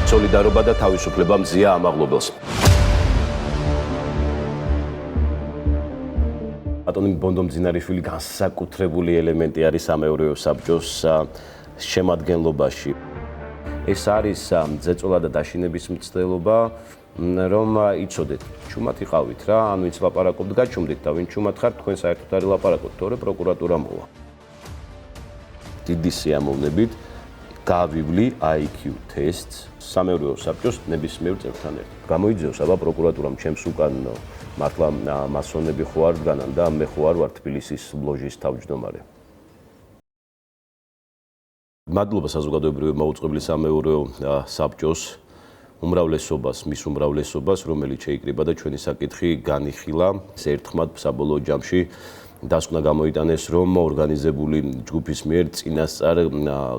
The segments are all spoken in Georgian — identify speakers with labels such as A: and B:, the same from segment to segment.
A: სოლიდარობა და თავისუფლება მზია ამაღლობელს. ბატონი ბონდომძინარიშვილი განსაკუთრებული ელემენტი არის სამეურვეო საბჭოს შემადგენლობაში. ეს არის ძეწოლა და დაშინების მცდელობა, რომ იცოდეთ, ჩუმად იყავით რა, ან ვინც ლაპარაკობთ, გაჩუმდით და ვინ ჩუმად ხართ, თქვენ საერთოდ არ ლაპარაკობთ, თორე პროკურატურა მოვა. დიდი სიამოვნებით გავივლი IQ ტესტს სამეურვეო საბჭოს ნებისმიერ წევრთან ერთად. გამოიძიოს აბა პროკურატურამ ჩემს უკან მართლა მასონები ხო არ დგანან და მე ხო არ ვარ თბილისის ლოჟის თავმჯდომარე. მადლობა საზოგადოებრივი მაუწყებლი სამეურვეო საბჭოს უმრავლესობას, მის უმრავლესობას, რომელიც შეიკრიბა და ჩვენი საკითხი განიხილა. ერთხმად საბოლოო ჯამში დასკვნა გამოიტანეს, რომ ორგანიზებული ჯგუფის მიერ წინასწარ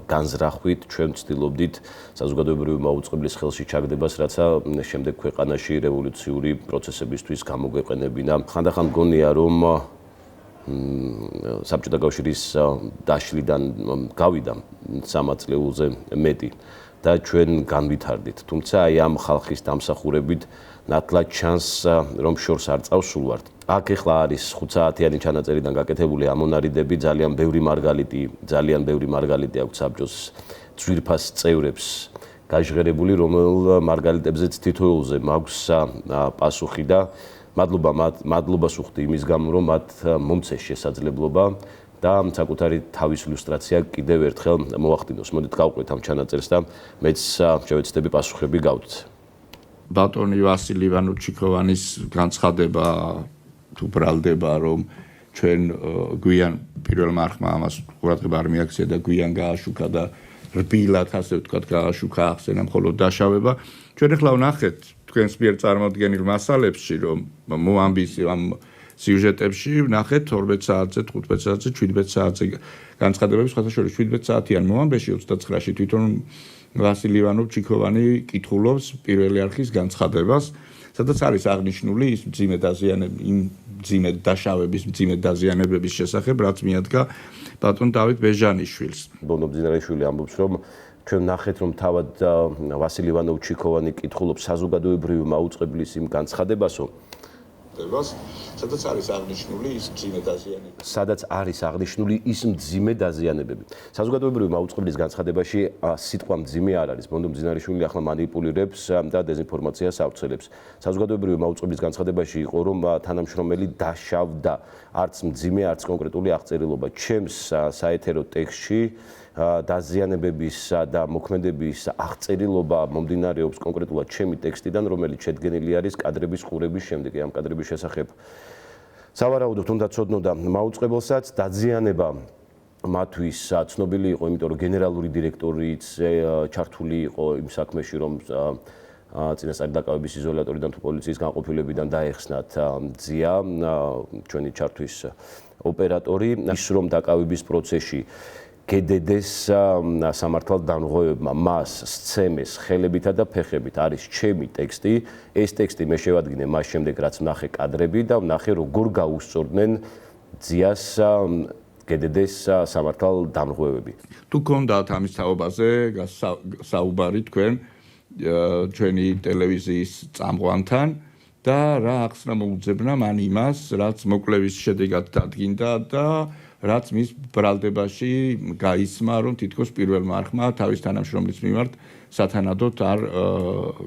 A: განზრახვით ჩვენ ვცდილობდით საზოგადოებრივი მაუწყებლის ხელში ჩაგდებას, რაცა შემდეგ ქვეყანაში რევოლუციური პროცესებისთვის გამოგვეყენებინა. ხანდახან მგონია, რომ საბჭოთა კავშირის დაშლიდან გავიდა 3 წლეულზე მეტი და ჩვენ განვითარდით. თუმცა აი ამ ხალხის დამსახურებით ნათლად ჩანს, რომ შორს არ წავსულვართ. აქ ეხლა არის 5 საათიანი ჩანაწერიდან გაკეთებული ამონარიდები, ძალიან ბევრი მარგალიტი აქვს საბჭოს ძვირფას წევრებს გაჟღერებული, რომელ მარგალიტებზეც თითოეულზე მაქვს პასუხი და მადლობას ვუხდი იმის გამო, რომ მათ მომწეს შესაძლებლობა და საკუთარი თავის ილუსტრაცია კიდევ ერთხელ მოახდინოს. მოდით გავყვეთ ამ ჩანაწერს და მეც შევეცდები პასუხები გავდეთ.
B: ბატონი ვასილი ივანოვ-ჩიქოვანის განცხადება თუ ბრალდება, რომ ჩვენ გვიან პირველმა არხმა ამას ყურადღება არ მიაქცია და გვიან გააშუქა და რბილად ასე ვთქვათ გააშუქა ახსენა მხოლოდ დაშავება. ჩვენ ახლა ვნახეთ თქვენს მიერ წარმოდგენილ მასალებში, რომ მოამბის ამ სიუჟეტებში ვნახეთ 12 საათზე, 15 საათზე, 17 საათზე განცხადებები, სხვათა შორის 17 საათიან მოამბეში 29-ში თვითონ ვასილი ივანოვ-ჩიქოვანი კითხულობს პირველი არხის განცხადებას, სადაც არის აღნიშნული ის მძიმე დაშავების, მძიმე დაზიანებების შესახებ, რაც მიადგა ბატონ დავით ბეჟანიშვილს.
A: ბონდომძინარიშვილი ამბობს, რომ ჩვენ ნახეთ, რომ თავად ვასილი ივანოვ-ჩიქოვანი კითხულობს საზოგადოებრივი მაუწყებლის იმ განცხადებასო, სადაც არის აღნიშნული ის მძიმე დაზიანებები. საზოგადოებრივი მაუწყებლის განცხადებაში სიტყვა მძიმე არ არის. ბონდომძინარიშვილი ახლა მანიპულირებს და დეზინფორმაციას ავრცელებს. საზოგადოებრივი მაუწყებლის განცხადებაში იყო, რომ თანამშრომელი დაშავდა, არც მძიმე, არც კონკრეტული აღწერილობა. ჩემს საეთერო ტექსტში დაზიანებების და მოქმედების აღწერილობა მომდინარეობს კონკრეტულად ჩემი ტექსტიდან, რომელიც შედგენილი არის კადრების ყურების შემდეგ. ამ კადრების შესახებ სავარაუდოდ უნდა ცოდნოდა მაუწყებელსაც. დაზიანება მათთვის ცნობილი იყო, იმიტომ რომ გენერალური დირექტორიც ჩართული იყო იმ საქმეში, რომ წინასწარი დაკავების იზოლატორიდან თუ პოლიციის განყოფილებიდან დაეხსნათ ძია ჩვენი ჩართვის ოპერატორი. ის რომ დაკავების პროცესში გედედეს სამართალ დამღოებმა მას სცემეს ხელებითა და ფეხებით არის ჩემი ტექსტი. ეს ტექსტი მე შევადგინე მას შემდეგ, რაც ვნახე კადრები და ვნახე, როგორ გაუსწორდნენ ძიას გედედეს სამართალ დამღოებები.
B: თუ გქონდათ ამის თაობაზე საუბარი თქვენ ჩვენი ტელევიზიის წამყვანთან და რა ახსნა მოუძებნა მან იმას, რაც მოკვლევის შედეგად დადგინდა და რაც მის ბრალდებაში გაისმა, რომ თითქოს პირველმა არხმა თავის თანამშრომლის მიმართ სათანადოდ არ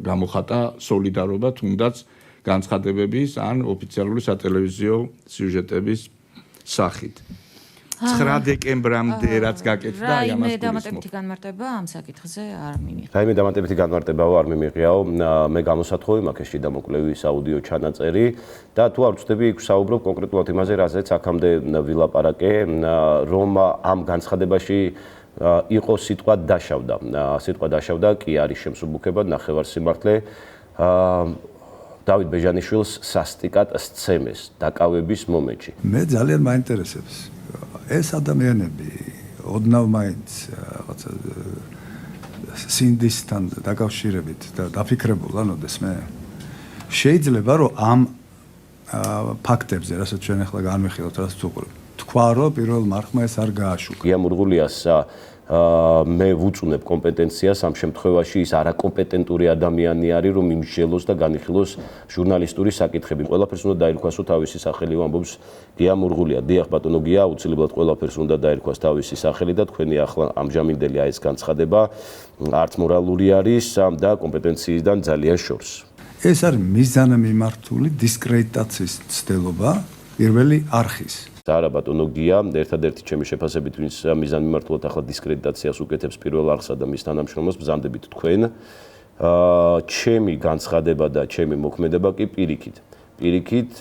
B: გამოხატა სოლიდარობა, თუნდაც განცხადებების ან ოფიციალური სატელევიზიო სიუჟეტების სახით. 9 დეკემბრამდე რაც გაკეთდა,
C: რაიმე დამატებითი განმარტება ამ საკითხზე არ მიმიღია.
A: რაიმე დამატებითი განმარტებაო არ მიმიღიაო. მე გამოსათხოვი მაქვს შიდა მოკვლევის აუდიო ჩანაწერი და თუ არ ვწდები იქ საუბრობ კონკრეტულად იმაზე, რაზეც აქამდე ვილაპარაკე, რომ ამ განცხადებაში იყო სიტყვა დაშავდა. სიტყვა დაშავდა კი არის შემსუბუქება ნახევარსიმართლე. დავით ბეჟანიშვილს სასტიკად სცემეს დაკავების მომენტში.
D: მე ძალიან მაინტერესებს ეს ადამიანები ოდნავ მაინც რაღაცა სინდისთან დაკავშირებით და დაფიქრებულ ანოდეს მე შეიძლება რომ ამ ფაქტებზე, რასაც ჩვენ ახლა განვიხილავთ, რასაც უყურებთ, თქვა რომ პირველ მარხმა ეს არ გააშუქა.
A: გია მურღულიას მე ვუწუნებ კომპეტენციას ამ შემთხვევაში ის არაკომპეტენტური ადამიანი არის რომ იმსჯელოს და განიხილოს ჟურნალისტური საკითხები. ყველაფერს უნდა დაირქვასო თავისი სახელი ამბობს გია მურღულია. დიახ ბატონო გია, აუცილებლად ყველაფერს უნდა დაირქვას თავისი სახელი და თქვენი ახლა ამჟამინდელი ეს განცხადება არც მორალური არის და კომპეტენციიდან ძალიან შორს.
D: ეს არის მიზანმიმართული დისკრედიტაციის ცდილობა პირველი არხის.
A: არა ბატონო გია, ერთადერთი ჩემი შეფასებით ვინც მიზანმიმართულად ახლა დისკრედიტაციას უკეთებს პირველ არხსა და მის თანამშრომლებს ბრძანდებით თქვენ. ჩემი განცხადება და ჩემი მოქმედება კი პირიქით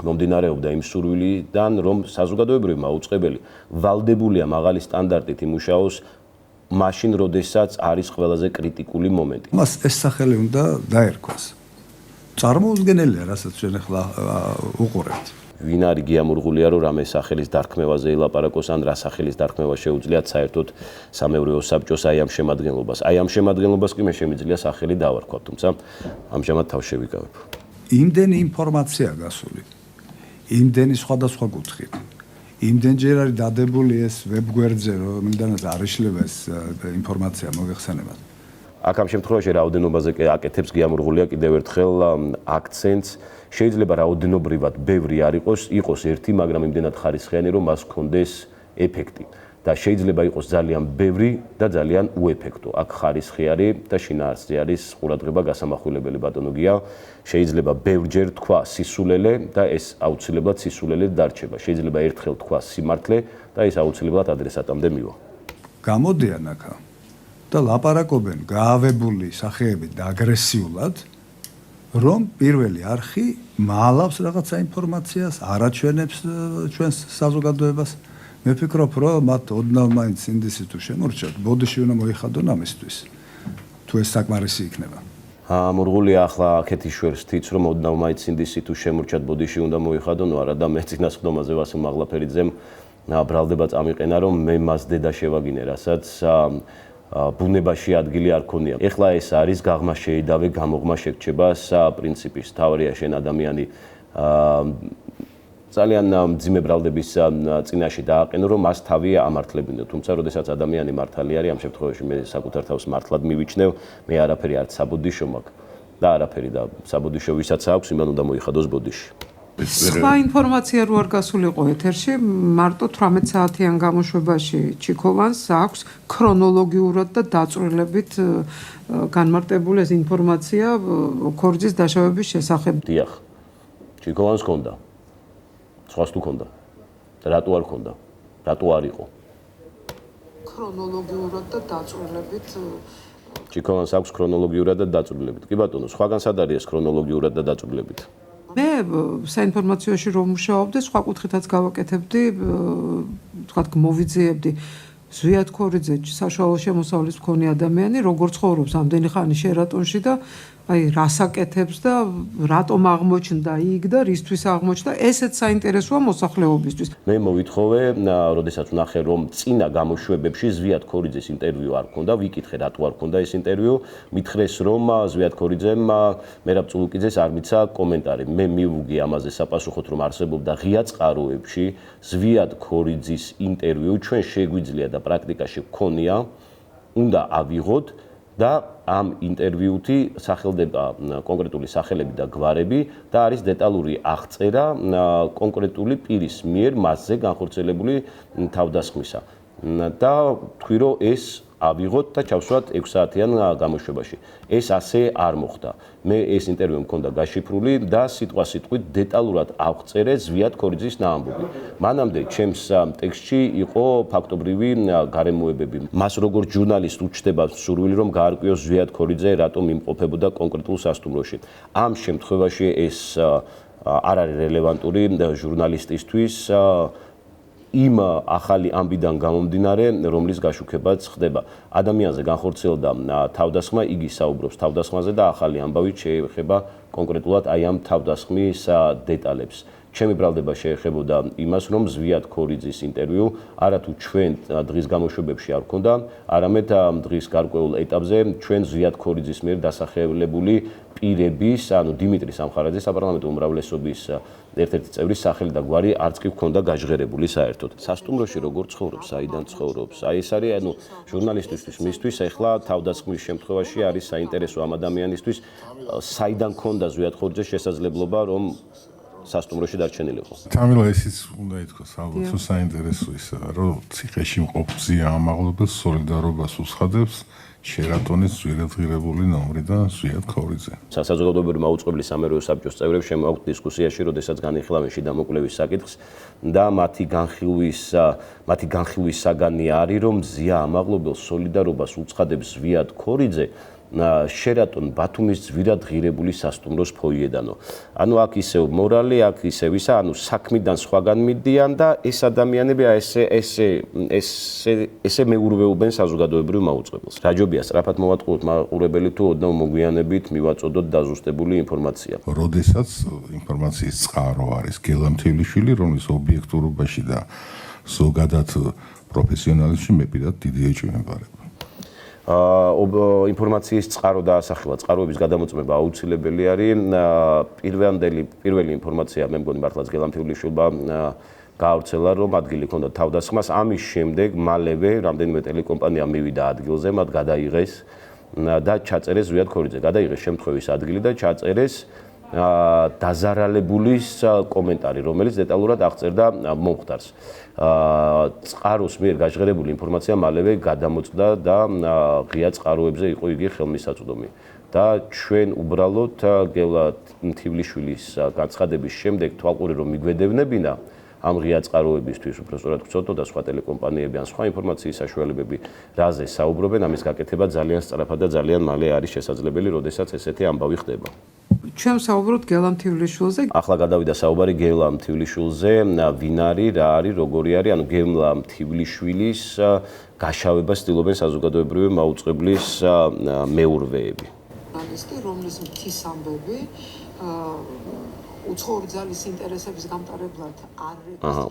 A: მომდინარეობდა იმ სურვილიდან, რომ საზოგადოებრივი მაუწყებელი ვალდებულია მაღალი სტანდარტით იმუშაოს მაშინ, როდესაც არის ყველაზე კრიტიკული მომენტი.
D: მას ეს სახელი უნდა დაერქვას. წარმოუდგენელია, რასაც ჩვენ ახლა უყურებთ.
A: ვინ არის გია მურღულია, რომ რამე სახელის დარქმევაზე ელაპარაკოს ან რა სახელის დარქმევა შეუძლიათ საერთოდ სამეურვეო საბჭოს აი ამ შემადგენლობას. აი ამ შემადგენლობას კი მე შემიძლია სახელი დავარქვა, თუმცა ამჟამად თავ შევიკავებ.
D: იმდენი ინფორმაცია გასული. იმდენი სხვადასხვა კუთხით. იმდენჯერ არის დადებული ეს ვებგვერდზე, რომ იმდანაც არ იშლება ეს ინფორმაცია მოგეხსენებათ.
A: აქ ამ შემთხვევაში რაოდენობაზე აკეთებს გია მურღულია კიდევ ერთხელ აქცენტს. შეიძლება რაოდენობრივად ბევრი არ იყოს ერთი, მაგრამ იმდენად ხარისხიანი, რომ მას ჰქონდეს ეფექტი. და შეიძლება იყოს ძალიან ბევრი და ძალიან უეფექტო. აქ ხარისხი არის და შინაარსი არის ყურადღება გასამახვილებელი ბატონო გია. შეიძლება ბევრჯერ თქვა სისულელე და ეს აუცილებლად სისულელე დარჩება. შეიძლება ერთხელ თქვა სიმართლე და ეს აუცილებლად ადრესატამდე მივა.
D: გამოდიან აქა და ლაპარაკობენ გაავებული სახეებით და აგრესიულად, რომ პირველი არხი მალავს რაღაცა ინფორმაციას, არაჩვენებს ჩვენს საზოგადოებას. მე ვფიქრობ, რომ მათ ოდნავ მაინც ინდისი თუ შემორჩათ, ბოდიში უნდა მოიხადონ ამისთვის. თუ ეს საკმარისი იქნება.
A: მურღულია ახლა აქეთ იშვერს თიც, რომ ოდნავ მაინც ინდისი თუ შემორჩათ, ბოდიში უნდა მოიხადონ, არა და მე წინასხდომაზე ვასილ მაღლაფერიძემ ბრალდება წამიყენა, რომ მე მას დედა შევაგინე, რასაც ბუნებაში ადგილი არ ქონია. ეხლა ეს არის გაღმა შეიდავე, გამოღმა შეგრჩება პრინციპის. თავარია შენ ადამიანი ძალიან მძიმე ბრალდების წინაშე დააყენო, რომ მას თავი ამართლებინო. თუმცა, როდესაც ადამიანი მართალი არის, ამ შემთხვევაში მე საკუთარ თავს მართლად მივიჩნევ, მე არაფერი არც საბოდიშო მაქვს და არაფერი და საბოდიშო ვისაც აქვს, იმან უნდა მოიხადოს ბოდიში.
E: სხვა ინფორმაცია რო არ გასულიყო ეთერში, მარტო 18 საათიან გამოშვებაში ჩიქოვანს აქვს ქრონოლოგიურად და დაწვრილებით განმარტებული ეს ინფორმაცია ქორძის დაშავების შესახებ.
A: დიახ. ჩიქოვანს ჰქონდა. სხვას თუ ჰქონდა. და რატო არ ჰქონდა? რატო არ იყო?
E: ქრონოლოგიურად და დაწვრილებით
A: ჩიქოვანს აქვს ქრონოლოგიურად და დაწვრილებით. კი ბატონო, სხვაგან სად არის ეს ქრონოლოგიურად და დაწვრილებით?
E: მე საინფორმაციოში რომ მუშაობდი, სხვა კუთხითაც გავაკეთებდი, თქვათ, მოვიძიებდი ზვიად ქორიძე, საშუალო შემოსავლის მქონე ადამიანი, როგორ ცხოვრობს ამდენი ხანი შერატონში და აი რას აკეთებს და რატომ აღმოჩნდა იქ და რისთვის აღმოჩნდა, ესეც საინტერესოა მოსახლეობისთვის.
A: მე მოვითხოვე, როდესაც ვნახე, რომ წინა გამოშვებებში ზვიად ქორიძეს ინტერვიუ არ ქონდა, ვიკითხე რატო არ ქონდა ეს ინტერვიუ, მითხრეს, რომ ზვიად ქორიძემ მერაბ წულუკიძეს არ მიცა კომენტარი. მე მივუგი ამაზე საპასუხოდ, რომ არსებობდა ღია წყაროებში ზვიად ქორიძის ინტერვიუ, ჩვენ შეგვიძლია და პრაქტიკაში გქონია, უნდა ავიღოთ და ამ ინტერვიუთი სახელდება კონკრეტული სახელები და გვარები და არის დეტალური აღწერა კონკრეტული პირის მიერ მასზე განხორციელებული თავდასხმისა. და თქვი რომ ეს ავიღოთ და ჩავსვათ 6 საათიან გამოშვებაში. ეს ასე არ მოხდა. მე ეს ინტერვიუ მქონდა გაშიფრული და სიტყვასიტყვით დეტალურად აღწერე ზვიად ქორიძის ნაამბობი. მანამდე ჩემს ტექსტში იყო ფაქტობრივი გარემოებები. მას როგორც ჟურნალისტ უჩნდება სურვილი რომ გაარკვიოს ზვიად ქორიძე რატომ იმყოფებოდა კონკრეტულ სასტუმროში. ამ შემთხვევაში ეს არ არის რელევანტური ჟურნალისტისთვის. იმ ახალი ამბიდან გამომდინარე, რომლის გაშუქებაც ხდება. ადამიანზე განხორციელდა თავდასხმა, იგი საუბრობს თავდასხმაზე და ახალი ამბავით შეეხება კონკრეტულად აი ამ თავდასხმის დეტალებს. ჩემი ბრალდება შეეხებოდა იმას, რომ ზვიად ქორიძის ინტერვიუ არათუ ჩვენ დღის გამოშვებებში არ ვქონდა, არამედ დღის გარკვეულ ეტაპზე ჩვენ ზვიად ქორიძის მიერ დასახელებული პირების, ანუ დიმიტრი სამხარაძის საპარლამენტო უმრავლესობის ერთ-ერთი წევრის სახელი და გვარი არც კი ვქონდა გაჟღერებული საერთოდ. სასტუმროში როგორ ცხოვრობს, საიდან ცხოვრობს? აი ეს არის, ანუ ჟურნალისტისთვის, მისთვის ახლა თავდასხმის შემთხვევაში არის საინტერესო ამ ადამიანისთვის, საიდან ქონდა ზვიად ქორიძეს შესაძლებლობა, რომ სასტუმროში დარჩენილიყო.
F: თამილა ისიც უნდა ითქვას, ალბათ რომ საინტერესო ისაა, რომ ციხეში მყოფ ზია ამაღლობელს სოლიდარობას უცხადებს შერატონის ძვირადღირებული ნომრი და ზვიად ქორიძე.
A: საზოგადოებრივი მაუწყებლის სამეურვეო საბჭოს წევრებს შემოაქვთ დისკუსიაში, როდესაც განიხილავენ შიდა მოკვლევის საკითხს და მათი განხილვის საგანი არის, რომ ზია ამაღლობელს სოლიდარობას უცხადებს ზვიად ქორიძე შერატონ ბათუმის ძვირადღირებული სასტუმროს ფოიედანო. ანუ აქ ისევ მორალი, აქ ისევ ისა, ანუ საქმიდან სხვაგან მიდიან და ეს ადამიანები ესე მეურვეობენ საზოგადოებრივ მაუწყებელს. რაჯობია სწრაფად მოვატყუოთ მაყურებელი თუ ოდნავ მოგვიანებით მივაწოდოთ დაზუსტებული ინფორმაცია.
F: როდესაც ინფორმაციის წყარო არის გელამთევლიშვილი, რომლის ობიექტურობაში და ზოგადად პროფესიონალიზმში მე პირად დიდი ეჭვი მებარებ.
A: ინფორმაციის წყარო დაასახელა, წყაროების გადამოწმება აუცილებელი არის. პირველი ინფორმაცია მე მგონი მართლაც გელამთევლიშვილმა გაავრცელა, რომ ადგილი ჰქონდა თავდასხმას. ამის შემდეგ მალევე რამდენიმე ტელეკომპანია მივიდა ადგილზე, მათ გადაიღეს და ჩაწერეს ზვიად ქორიძე. გადაიღეს შემთხვევის ადგილი და ჩაწერეს დაზარალებულის კომენტარი, რომელიც დეტალურად აღწერდა მომხდარს. წყაროს მიერ გაჟღერებული ინფორმაცია მალევე გადამოწდა და ღია წყაროებზე იყო იგი ხელმისაწვდომი. და ჩვენ უბრალოდ გელამთევლიშვილის განცხადების შემდეგ თვალყური რომ მიგვედევნებინა ამ ღია წყაროებისთვის, უფრო სწორად ვცოდოთ და სხვა ტელეკომპანიები ან სხვა ინფორმაციის საშუალებები რაზე საუბრობენ, ამის გაკეთება ძალიან სწრაფად და ძალიან მალე არის შესაძლებელი, როდესაც ესეთი ამბავი ხდება.
E: ჩვენ საუბრობთ გელამთევლიშვილზე.
A: ახლა გადავიდა საუბარი გელამთევლიშვილზე, ვინ არის, რა არის, როგორი არის, ანუ გელამთევლიშვილის გაშავებას ცდილობენ საზოგადოებრივი მაუწყებლის მეურვეები.
E: ჟურნალისტი, რომლის მთის ამბები უცხოური ძალის ინტერესების გამტარებლად არ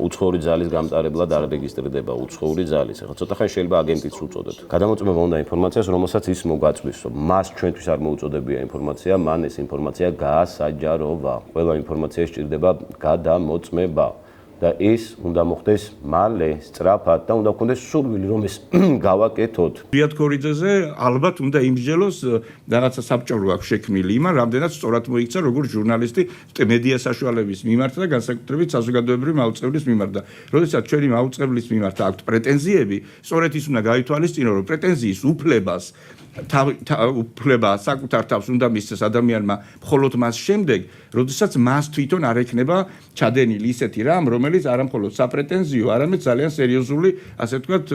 A: უცხოური ძალის გამტარებლად არ რეგისტრირდება უცხოური ძალის. ახლა ცოტა ხანი შეიძლება აგენტიც უწოდოთ. გადამოწმება უნდა ინფორმაციას, რომელსაც ის მოგვაწვის, რომ მას ჩვენთვის არ მოუწოდებია ინფორმაცია, მან ეს ინფორმაცია გაასაჯაროვა. ყველა ინფორმაცია სჭირდება გადამოწმება. და ეს უნდა მოხდეს მალე, სწრაფად და უნდა გქონდეს სურვილი, რომ ეს გავაკეთოთ.
B: ზვიად ქორიძეზე ალბათ უნდა იმსჯელოს რაღაცა საბჭორო აქვს შექმნილი იმან, რამდენად სწორად მოიქცა როგორც ჟურნალისტი მედია საშუალების მიმართ და განსაკუთრებით საზოგადოებრივი მაუწყებლის მიმართ. და როდესაც ჩვენი მაუწყებლის მიმართ აქვთ პრეტენზიები, სწორედ ის უნდა გაითვალისწინოს, რომ პრეტენზიის უფლება საკუთარ თავს უნდა მისცეს ადამიანმა მხოლოდ მას შემდეგ, როდესაც მას თვითონ არ ექნება ჩადენილი ისეთი რამ, რომელიც არა მხოლოდ საპრეტენზიო, არამედ ძალიან სერიოზული, ასე ვთქვათ,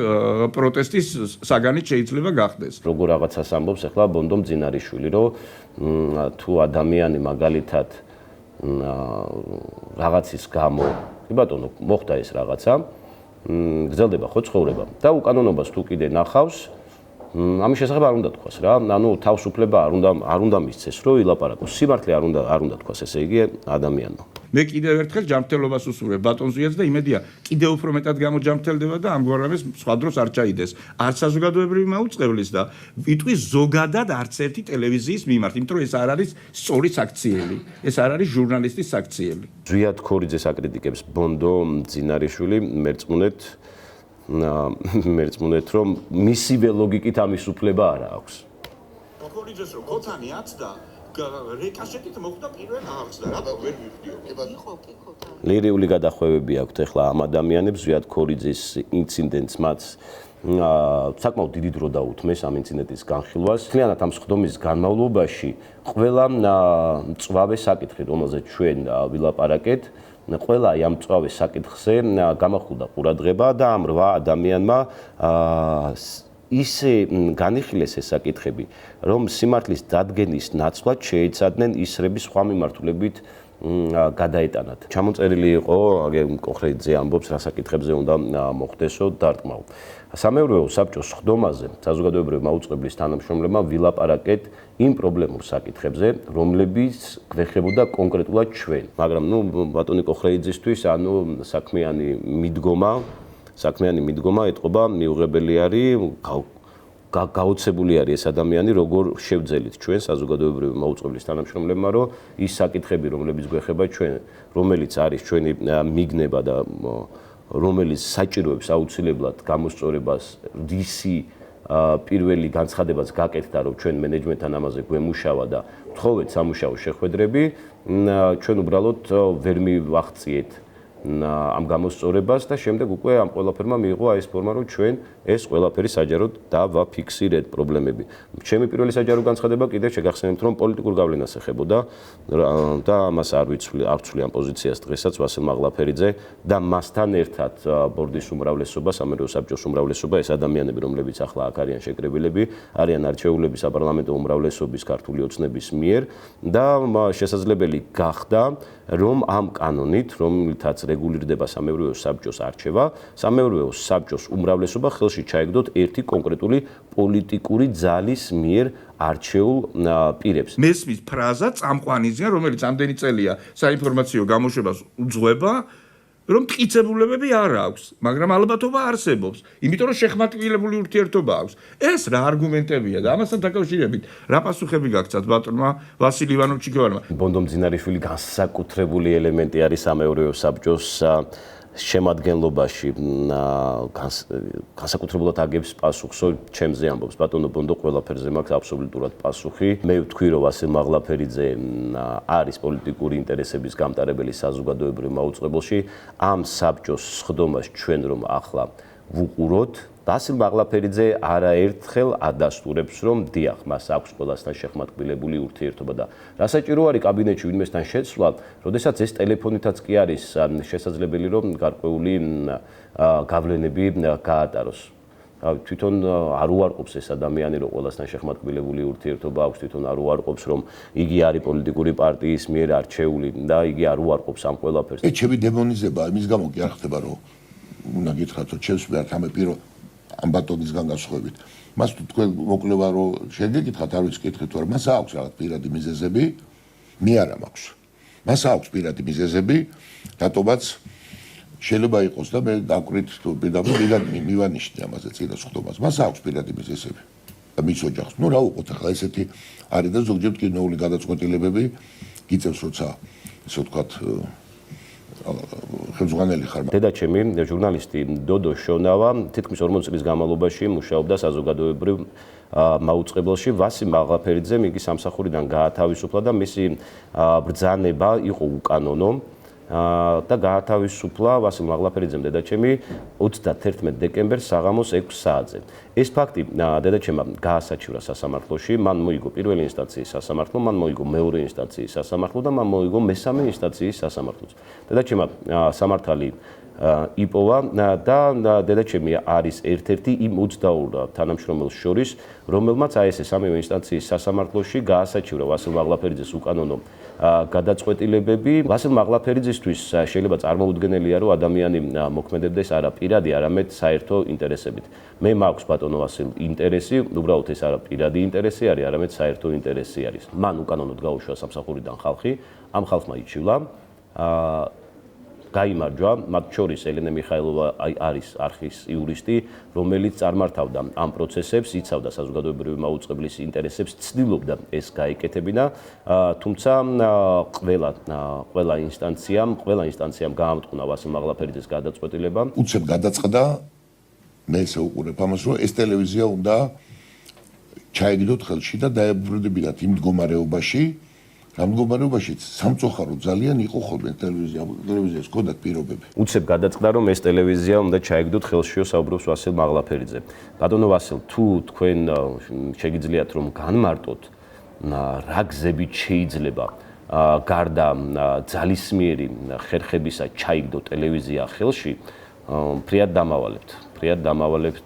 B: პროტესტის საგანით შეიძლება გახდეს.
A: როგორ რაღაცას ამბობს ახლა ბონდო მძინარიშვილი, რომ თუ ადამიანი მაგალითად რაღაცის გამო, კი ბატონო, მოხდა ეს რაღაცა, გრძელდება ხო ცხოვრება და უკანონობას თუ კიდე ნახავს, ამის შესახებ არ უნდა თქვას რა, ანუ თავისუფლება არ უნდა მისცეს, რომ ილაპარაკოს. სიმართლე არ უნდა თქვას, ესე იგი ადამიანმა.
B: მე კიდევ ერთხელ ჯანმრთელობას უსურვებ ბატონ ზვიადს და იმედია კიდევ უფრო მეტად გამოჯანმრთელდება და ამგვარ რამეს სხვა დროს არ ჩაიდეს. არც საზოგადოებრივი მაუწყებლის და ვიტყვის ზოგადად არც ერთი ტელევიზიის მიმართ, იმიტომ რომ ეს არ არის სწორი საქციელი. ეს არ არის ჟურნალისტის საქციელი.
A: ზვიად ქორიძეს აკრიტიკებს ბონდო მძინარიშვილი, მერწმუნეთ, რომ მისივე ლოგიკით ამის უფლება არ აქვს.
G: ქორიძეს რო ქოთანი აცდა, რეკაშეტით მოხდა პირველ აღს და რა ვერ ვიხდიო.
A: ლირიული გადახვევები აქვთ ახლა ამ ადამიანებს, ზვიად ქორიძის ინციდენტს მათ საკმაოდ დიდი დრო დაუთმეს ამ ინციდენტის განხილვას. მთლიანად ამ სხდომის განმავლობაში ყველა მწვავე საკითხი, რომელზეც ჩვენ ვილაპარაკეთ, ყველა ამ მწვავე საკითხზე გამახვილდა ყურადღება და ამ 8 ადამიანმა ისე განიხილეს ეს საკითხები, რომ სიმართლის დადგენის ნაცვლად შეეცადნენ ისრების სხვა მიმართულებით გადაეტანათ. ჩამოწერილი იყო, კოხრეიძე ამბობს, რა საკითხებზე უნდა მოხდესო დარტყმაო. სამეურვეო საბჭოს ხდომაზე საზოგადოებრივი მაუწყებლის თანამშრომლებმა ვილაპარაკეთ იმ პრობლემურ საკითხებზე, რომლებიც გვეხებოდა კონკრეტულად ჩვენ. მაგრამ ბატონი კოხრეიძისთვის საქმიანი მიდგომა ეთყობა მიუღებელი არის, გაოცებული არის ეს ადამიანი, როგორ შევძელით ჩვენ საზოგადოებრივი მაუწყებლის თანამშრომლებმა, რომ ის საკითხები, რომლებიც გვეხება ჩვენ, რომელიც არის ჩვენი მიგნება და რომელიც საჭიროებს აუცილებლად გამოსწორებას, რისი პირველი განცხადებაც გაკეთდა, რომ ჩვენ მენეჯმენტთან ამაზე გვემუშავა და ვთხოვეთ სამუშაო შეხვედრები, ჩვენ უბრალოდ ვერ მივახციეთ ამ გამოსწორებას და შემდეგ უკვე ამ ყველაფერმა მიიღო ეს ფორმა, რომ ჩვენ ეს ყველაფერი საჯაროდ დავაფიქსირეთ პრობლემები. ჩემი პირველი საჯარო განცხადება კიდევ შეგახსენებთ, რომ პოლიტიკურ გავლენას ეხებოდა და ამას არ ვცვლი ამ პოზიციას დღესაც ვასილ მაღლაფერიძე და მასთან ერთად ბორდის უმრავლესობა, სამეურვეო საბჭოს უმრავლესობა, ეს ადამიანები, რომლებიც ახლა აქ არიან შეკრებილები, არიან არჩეულები საპარლამენტო უმრავლესობის ქართული ოცნების მიერ და შესაძლებელი გახდა, რომ ამ კანონით, რომელთაც რეგულირდება სამეურვეო საბჭოს არჩევა, სამეურვეო საბჭოს უმრავლესობა ხელში ჩაეგდოთ ერთი კონკრეტული პოლიტიკური ძალის მიერ არჩეულ პირებს.
B: მესმის ფრაზა წამყვანიზია, რომელიც ამდენი წელია საინფორმაციო გამოშვებას უძღვება, რომ მტკიცებულებები არ აქვს, მაგრამ ალბათობა არსებობს, იმიტომ რომ შეხმატკივებული ურთიერთობა აქვს. ეს რა არგუმენტებია და ამასთან დაკავშირებით რა პასუხები გაგცათ ბატონმა ვასილ ივანოვ-ჩიქოვანმა?
A: ბონდო მძინარიშვილი განსაკუთრებული ელემენტი არის სამეურვეო საბჭოს შემადგენლობაში, განსაკუთრებულად აგებს პასუხს, ჩემზე ამბობს ბატონო ბონდო, ყველაფერზე მაქვს აბსოლუტურად პასუხი. მე ვთქვი, რომ ვასილ მაღლაფერიძე არის პოლიტიკური ინტერესების გამტარებელი საზოგადოებრივ მაუწყებელში. ამ საბჭოს სხდომას ჩვენ რომ ახლა ვუყუროთ, ვასილ მაღლაფერიძე არაერთხელ ადასტურებს, რომ დიახ, მას აქვს ყველასთან შეხმატკბილებული ურთიერთობა და რასაჭირო არის კაბინეტში ვინმესთან შეცვლა, როდესაც ეს ტელეფონითაც კი არის შესაძლებელი, რომ გარკვეული გავლენები გაატაროს. თვითონ არ უარყოფს ეს ადამიანი, რომ ყველასთან შეხმატკბილებული ურთიერთობა აქვს, თვითონ არ უარყოფს, რომ იგი არის პოლიტიკური პარტიის მიერ არჩეული და იგი არ უარყოფს ამ ყველაფერს.
H: ჩემი დემონიზება იმის გამო კი არ ხდება, რომ უნდა გითხრათ, რომ ჩემს მიერ თამე პირო ამ ბატონისგან გასხვევით. მას თუ თქვენ მოკვლევა რომ შეგეკითხათ, არ ვიცი კითხეთ, მაგრამ მას აქვს რაღაც პირადი მიზეზები, მე არა მაქვს. მას აქვს პირადი მიზეზები, რატომაც შეიძლება იყოს და მე დაკვირით თუ პირდაპირ მივანიშნე ამაზე წინა სხდომას. მას აქვს პირადი მიზეზები. და მის ოჯახს, რა უყოთ ახლა ესეთი არის და ზოგჯერ კინოული გადაწყვეტილებები გიწევს, როცა ესე ვთქვათ ხელმძღვანელი ხარ.
A: დედაჩემი, ჟურნალისტი დოდო შონავა, თითქმის 40 წლის განმავლობაში მუშაობდა საზოგადოებრივ მაუწყებელში. ვასილ მაღლაფერიძემ იგი სამსახურიდან გაათავისუფლა და მისი ბრძანება იყო უკანონო. და გაათავისუფლა ვასილ მაღლაფერიძემ დედაჩემი 31 დეკემბერს საღამოს 6 საათზე. ეს ფაქტი დედაჩემმა გაასაჩივრა სასამართლოში, მან მოიგო პირველი ინსტანციის სასამართლო, მან მოიგო მეორე ინსტანციის სასამართლო და მან მოიგო მესამე ინსტანციის სასამართლოც. დედაჩემმა სამართალი იპოვა და დედაჩემი არის ერთ-ერთი იმ 22 თანამშრომელს შორის, რომელმაც ეს სამივე ინსტანციის სასამართლოში გაასაჩივრა ვასილ მაღლაფერიძეს უკანონო გადაწყვეტილებები. ვასილ მაღლაფერიძისთვის შეიძლება წარმოუდგენელია, რომ ადამიანი მოქმედებდეს არა პირადი, არამედ საერთო ინტერესებით. მე მაქვს ბატონო ვასილ ინტერესი, უბრალოდ ეს არა პირადი ინტერესი არის, არამედ საერთო ინტერესი არის. მან უკანონოდ გაუშვა სამსახურიდან ხალხი, ამ ხალხმა იჩივლა გაიმარჯვა, მათ შორის ელენე მიხაილოვა არის არხის იურისტი, რომელიც წარმართავდა ამ პროცესებს, იცავდა საზოგადოებრივი მაუწყებლის ინტერესებს, ცდილობდა ეს გაეკეთებინა, თუმცა ყველა ინსტანციამ გაამტყუნა ვასილ მაღლაფერიძეს გადაწყვეტილება.
H: უცებ გადაწყდა, მე ესე უყურებ ამას, რომ ეს ტელევიზია უნდა ჩაეგდოთ ხელში და დაებრუნებინათ იმ მდგომარეობაში, ამ მდგომარეობაშიც სამწუხარო ძალიან იყო ხოლმე ტელევიზიას ჰქონდათ პირობები.
A: უცებ გადაწყდა, რომ ეს ტელევიზია უნდა ჩაეგდოთ ხელშიო, საუბრობს ვასილ მაღლაფერიძე. ბატონო ვასილ, თუ თქვენ შეგიძლიათ რომ განმარტოთ რა გზებით შეიძლება გარდა ძალისმიერი ხერხებისა ჩაიგდო ტელევიზია ხელში, ფრიად დამავალებთ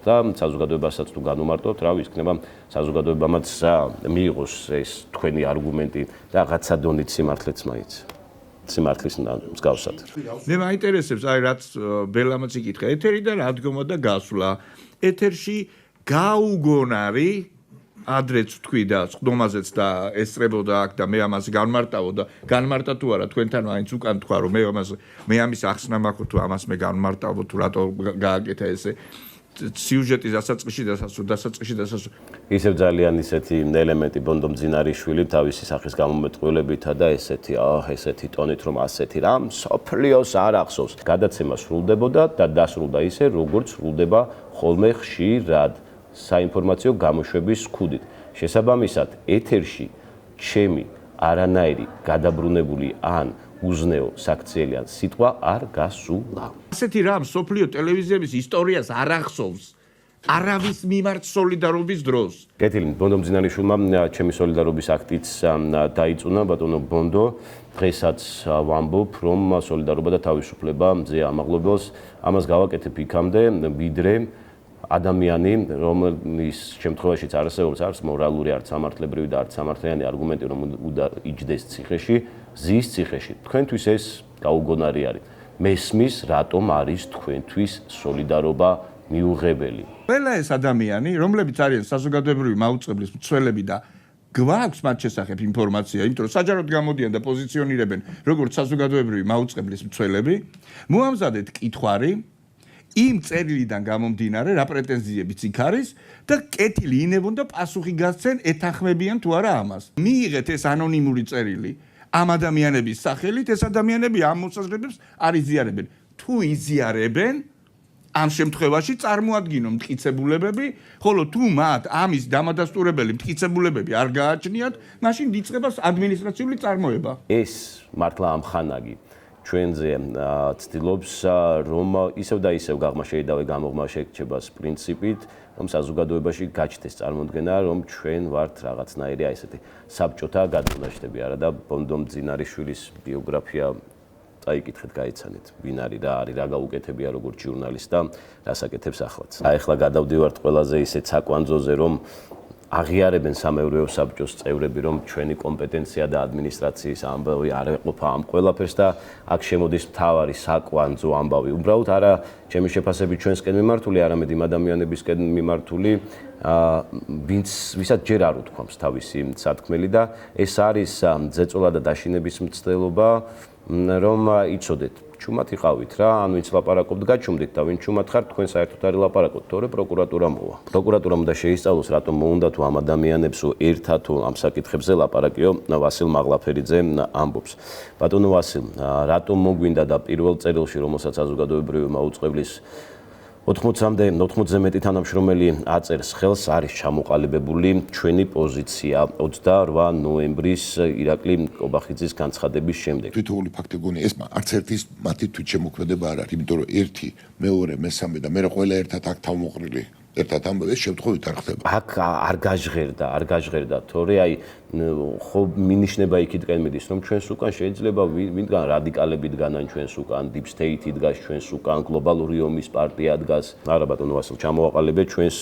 A: და საზოგადოებასაც თუ განუმარტოთ, რა ვიცი, იქნება საზოგადოებამაც მიიღოს ეს თქვენი არგუმენტი და რაღაცა დონით სიმართლეც მაინც. სიმართლის მსგავსად.
B: მე მაინტერესებს აი რაც ბელამაც იკითხა ეთერი და რა დგომა და გასვლა ეთერში გაუგონარი ადრეც თქვი და ხდომაზეც და ესწრებოდა აქ და მე ამას განმარტავო და განმარტა თუ არა თქვენთან მაინც უკან თქვა რომ მე ამის ახსნა მაქვს თუ ამას მე განმარტავო თუ რატო გააკეთა ესე სიუჟეტის დასაწყისში
A: ისევ ძალიან ისეთი ელემენტი ბონდო მძინარიშვილი თავისი სახის გამომეტყველებითა და ესეთი ტონით რომ ასეთი რამ სოფლიოს არ ახსოვს გადაცემა სრულდებოდა და დასრულდა ისე როგორც სრულდება ხოლმე ხშირად საინფორმაციო გამოშვების ქუდით. შესაბამისად, ეთერში ჩემი არანაირი გადაბრუნებული ან უზნეო საქციელი ან სიტყვა არ გასულა.
B: ასეთი რამ სოფლიო ტელევიზიების ისტორიას არ ახსოვს არავის მიმართ სოლიდარობის დროს.
A: კეთილი, ბონდო მძინარიშვილმა ჩემი სოლიდარობის აქტიც დაიწუნა, ბატონო ბონდო, დღესაც ვამბობ, რომ სოლიდარობა და თავისუფლება მძე ამაღლობელს, ამას გავაკეთებ იქამდე, ვიდრე ადამიანი, რომლის შემთხვევაშიც არსებობს არც მორალური, არც სამართლებრივი და არც სამართლიანი არგუმენტი, რომ უნდა იჯდეს ციხეში, ზის ციხეში. თქვენთვის ეს გაუგონარი არის. მესმის, რატომ არის თქვენთვის სოლიდარობა მიუღებელი.
B: ყველა ეს ადამიანი, რომლებიც არიან საზოგადოებრივი მაუწყებლის მცველები და გვაქვს მათ შესახებ ინფორმაცია, იმიტომ რომ საჯაროდ გამოდიან და პოზიციონირებენ როგორც საზოგადოებრივი მაუწყებლის მცველები, მოამზადეთ კითხვარი იმ წერილიდან გამომდინარე, რა პრეტენზიებიც იქ არის და კეთილი ინებონ და პასუხი გასცენ ეთანხმებიან თუ არა ამას. მიიღეთ ეს ანონიმური წერილი ამ ადამიანების სახელით, ეს ადამიანები ამ მოსაზრებებს არ იზიარებენ. თუ იზიარებენ, ამ შემთხვევაში წარმოადგინონ მტკიცებულებები, ხოლო თუ მათ ამის დამადასტურებელი მტკიცებულებები არ გააჩნიათ, მაშინ იწყება ადმინისტრაციული წარმოება.
A: ეს მართლა ამხანაგი ჩვენზე ცდილობს რომ ისევ და ისევ გაღმა შეიძლება გამოღმა შექჩებას პრინციპით, რომ საზოგადოებაში გაჩნდეს წარმოდგენა, რომ ჩვენ ვართ რაღაცნაირი ესეთი საბჭოთა გადმონაშთები არა და ბონდო მძინარიშვილის ბიოგრაფია წაიკითხეთ, გაიცანეთ, ვინ არის, რა არის, რა გაუკეთებია როგორც ჟურნალისტი და რას აკეთებს ახლაც. ახლა გადავდივართ ყველაზე ისეთ საკვანძოზე, რომ აღიარებენ სამეურვეო საბჭოს წევრები, რომ ჩვენი კომპეტენცია და ადმინისტრაციის ამბავი არ ეყოფა ამ ყველაფერს და აქ შემოდის მთავარი საკვანძო ამბავი. უბრალოდ არა ჩემი შეფასებით ჩვენსკენ მიმართული, არამედ იმ ადამიანებისკენ მიმართული, ვისაც ჯერ არ უთქვამს თავისი სათქმელი და ეს არის ძეწოლა და დაშინების მცდელობა, რომ იცოდეთ, ჩუმად იყავით რა, ან ვინც ლაპარაკობთ, გაჩუმდით და ვინ ჩუმად ხართ, თქვენ საერთოდ არ ლაპარაკობთ, თორე პროკურატურა მოვა. პროკურატურამ უნდა შეისწავლოს, რატომ მოუნდა თუ ამ ადამიანებს ერთად თუ ამ საკითხებზე ლაპარაკიო, ვასილ მაღლაფერიძე ამბობს. ბატონო ვასილ, რატომ მოგვინდა და პირველ წერილში, რომელსაც საზოგადოებრივი მაუწყებლის 80-მდე მეტი თანამშრომელი აწერს ხელს, არის ჩამოყალიბებული ჩვენი პოზიცია 28 ნოემბრის ირაკლი კობახიძის განცხადების შემდეგ.
H: თითოეული ფაქტი გონი ეს არც ერთის მათი თვითშემოქმედება არ არის, იმიტომ რომ 1, 2, 3 და მე ყველა ერთად აქ თავმოყრილი ერთად ამბობ, ეს შემთხვევით არ ხდება.
A: აქ არ გაჟღერდა, თორე აი ხო მინიშნება იქითკენ მიდის, რომ ჩვენს უკან შეიძლება ვინგან რადიკალები დგანან ჩვენს უკან, deep state დგას ჩვენს უკან, გლობალური ომის პარტია დგას. არა ბატონო ვასილ, ჩამოვაყალიბეთ ჩვენს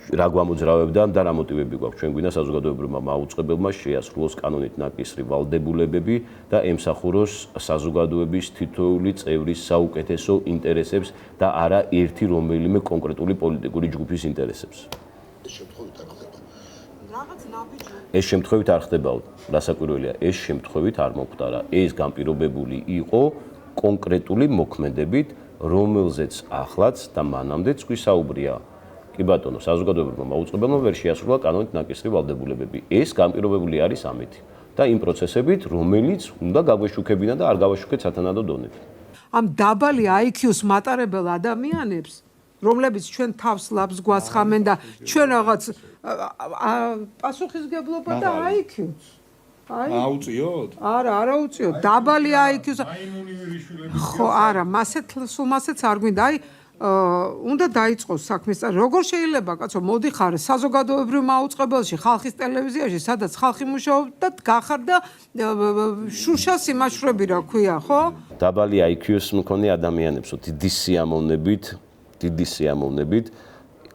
A: რა გვამოძრავებდა და რა მოტივები გვაქვს. ჩვენ გვინდა საზოგადოებრივმა მაუწყებელმა შეასრულოს კანონით ნაკისრი ვალდებულებები და ემსახუროს საზოგადოების თითოეული წევრის საუკეთესო ინტერესებს და არა ერთი რომელიმე კონკრეტული პოლიტიკური ჯგუფის ინტერესებს. ეს შემთხვევით არ ხდებაო, რასაკვირველია, ეს შემთხვევით არ მომხდარა. ეს განპირობებული იყო კონკრეტული მოქმედებით, რომელზეც ახლაც და მანამდეც გვისაუბრია. კი ბატონო, საზოგადოებრივმა მაუწყებელმა ვერ შეასრულა კანონით ნაკისრი ვალდებულებები. ეს განპირობებული არის ამით და იმ პროცესებით, რომელიც უნდა გაგვეშუქებინა და არ გავაშუქეთ სათანადო დონით.
E: ამ დაბალი IQ-ს მატარებელ ადამიანებს, რომლებიც ჩვენ თავს ლაბს გვასხამენ და ჩვენ რაღაც პასუხისგებლობა და IQ-ს.
B: აუწიოთ?
E: არა უწიოთ. დაბალი IQ-ს. ხო, არა, მასეც არ გვინდა. აი უნდა დაიწყოს საქმის წარ. როგორ შეიძლება, კაცო, მოდიხარ საზოგადოებრივ მაუწყებელში, ხალხის ტელევიზიაში, სადაც ხალხი მუშაობს და გახარ და შუშას იმაშვრები, რა ქვია, ხო?
A: დაბალი IQ-ს მქონე ადამიანებს დიდი სიამოვნებით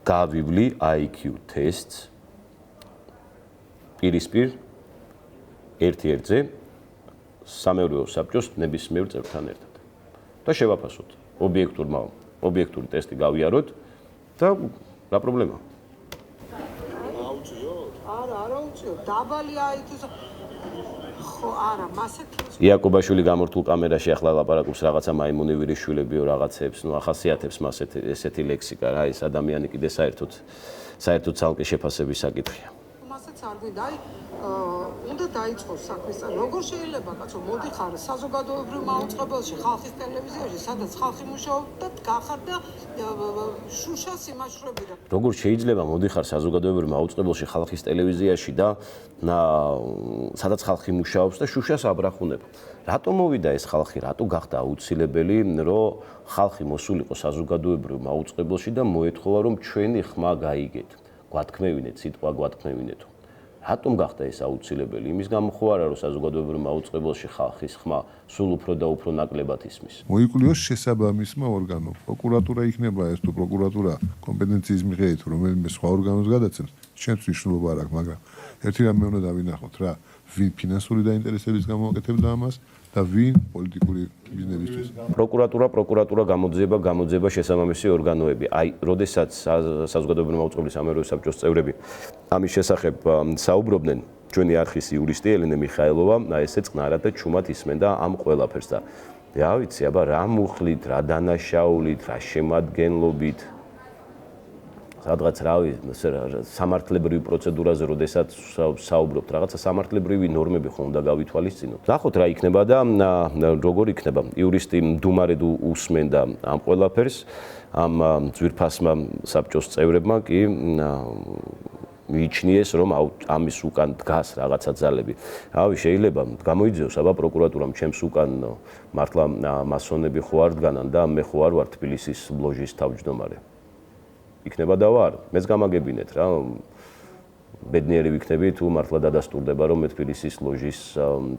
A: გავივლი IQ ტესტს პირისპირ ერთ-ერთზე სამეურვეო საბჭოს ნებისმიერ წევრთან ერთად. და შევაფასოთ. ობიექტური ტესტი გავიაროთ და რა პრობლემაა?
E: არა უწიო. დაბალი აიწოს. ხო, არა, მასეთ
A: იაკობაშვილი გამორთულ კამერაში ახლა ლაპარაკობს რაღაცა მაიმუნივირის შვილებიო რაღაცებს, ახასიათებს მას ესეთი ლექსიკა რა, ეს ადამიანი კიდე საერთოდ ცალკე შეფასების საკითხია.
E: მასაც არ გვინდა, უნდა დაიწყოს საქმის. როგორ შეიძლება კაცო, მოდიხარ საზოგადოებრივ მაუწყებელში, ხალხის ტელევიზიაში, სადაც ხალხი მუშაობდა, გახარ და შუშას იმაშვრები რა.
A: როგორ შეიძლება მოდიხარ საზოგადოებრივ მაუწყებელში, ხალხის ტელევიზიაში და სადაც ხალხი მუშაობს და შუშას აბრახუნებ. რატო მოვიდა ეს ხალხი, რატო გახდა აუცილებელი, რომ ხალხი მოსულიყო საზოგადოებრივ მაუწყებელში და მოეთხოვა, რომ ჩვენი ხმა გაიგეთ. გვათქმევინეთ, სიტყვა გვათქმევინეთო. რატომ გახდა ეს აუცილებელი? იმის გამო ხო არა, რომ საზოგადოებრივ მაუწყებელში ხალხის ხმა სულ უფრო და უფრო ნაკლებად ისმის.
F: მოიკვლიოს შესაბამისმა ორგანომ. პროკურატურა იქნება ეს თუ პროკურატურა კომპეტენციის მიხედვით რომელიმე სხვა ორგანოს გადაცემს, ჩვენც მნიშვნელობა არ აქვს, მაგრამ ერთი რამე უნდა დავინახოთ რა, ვინ ფინანსური დაინტერესების გამო აკეთებდა ამას და ვინ პოლიტიკური ბიზნესისთვის.
A: პროკურატურა გამოძიება შესაბამისი ორგანოები. აი, როდესაც საზოგადოებრივი მაუწყებლის სამეურვეო საბჭოს წევრები ამის შესახებ საუბრობდნენ, ჩვენი არხის იურისტი ელენე მიხაილოვა ესე წყნარად და ჩუმად ისმენდა ამ ყველაფერს და რა ვიცი, აბა რა მუხლით, რა დანაშაულით, რა შემადგენლობით სადღაც სამართლებრივ პროცედურაზე, როდესაც საუბრობთ, რაღაცა სამართლებრივი ნორმები ხომ უნდა გავითვალისწინოთ. ნახოთ რა იქნება და როგორ იქნება. იურისტი მდუმარედ უსმენდა ამ ყველაფერს, ამ ძვირფასმა საბჭოს წევრებმა კი მიიჩნიეს, რომ ამის უკან დგას რაღაცა ძალები. რავი, შეიძლება გამოიძიოს, აბა პროკურატურამ ჩემს უკან მართლა მასონები ხო არ დგანან და მე ხო არ ვარ თბილისის ლოჟის თავმჯდომარე. იქნება და ვარ, მეც გამაგებინეთ რა. ბედნიერი ვიქნები თუ მართლა დადასტურდება, რომ მე თბილისის ლოჟის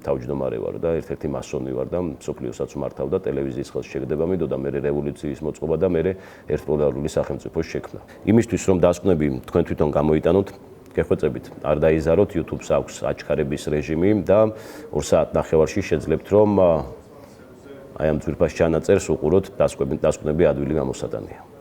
A: თავმჯდომარე ვარ და ერთ-ერთი მასონი ვარ და მსოფლიოსაც ვმართავ და ტელევიზიის ხელს შეგდება მინდოდა მე რევოლუციის მოწყობა და მე ერთპოლარული სახელმწიფოს შექმნა. იმისთვის რომ დასკვნები თქვენ თვითონ გამოიტანოთ, გეხვეწებით, არ დაიზაროთ, YouTube-ს აქვს აჩქარების რეჟიმი და 2 საათნახევარში შეძლებთ რომ აი ამ ძვირფას ჩანაწერს უყუროთ, დასკვნები ადვილი გამოსატანია.